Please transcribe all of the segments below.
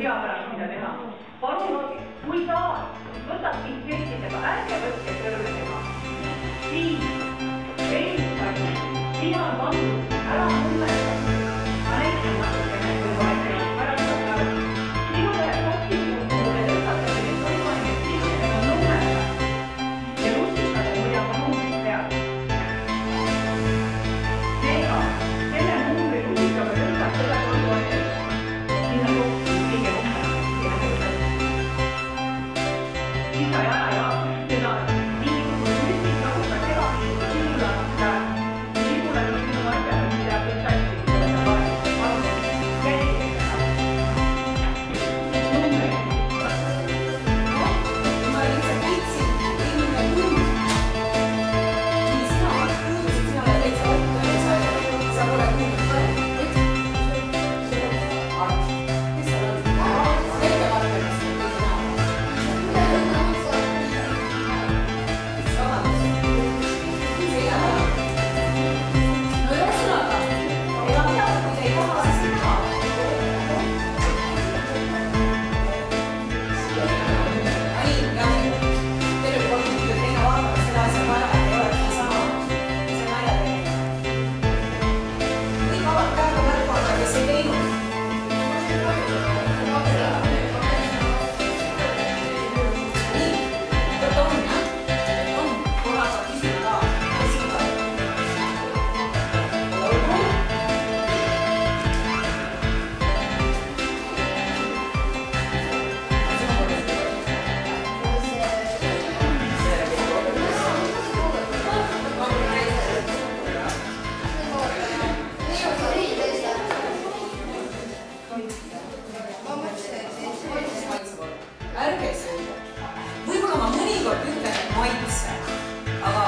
tea pärast, mida teha. Palun, kui sa võtad pintsellidega, ärge võtke kõrvedega. Siis veelpalli, siia on pandud ära nummerdada. Ma näitan natukene, kui vaja pärast võtavad. Niimoodi koptikud, kui te tõstate, need toimuvad, siis on nummerdada. Ja lustikad on muidu ka numbrid peal. Seega, selle numbri lustikaga tõstab seda toimuvat. Sinna kokku kõige number. Siis sa ei aja ja seda niisugune müstik nagu ka segamist sibulast, sibulast minu asjad, mida kõik tassid, mida sa vaatad. Palun, jälgige seda. Numbreid. Ma lihtsalt võitsin eelmine tund. Nii sina oled kuulnud, sina oled täitsa ottu, sa pole kuulnud ka. Kes sa oled? Selge valgemist. Ärge sööge. Võib-olla ma mõnikord ütlen, et maitse, aga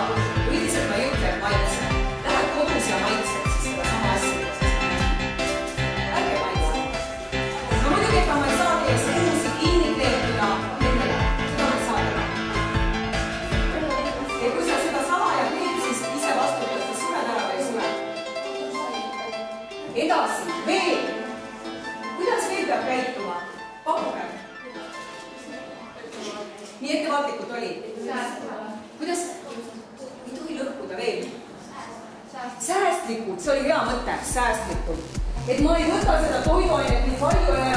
üldiselt ma ei ütle, et maitse. Lähed kodus ja maitsed siis seda sama asja. Ärge maitse. No muidugi, et ma ei saa teie suusi kinni kleepida nendele. Seda ma ei saa teha. Ja kui sa seda salaja teed, siis ise vastutad, kas sured ära või ei sure. Edasi, veel. Kuidas veel peab käituma? Pakkuge. Nii ettevaatlikult oli. Kuidas? Ei tohi lõhkuda veel. Säästlikult, see oli hea mõte, säästlikult. Et ma ei võta seda toiduainet nii palju ja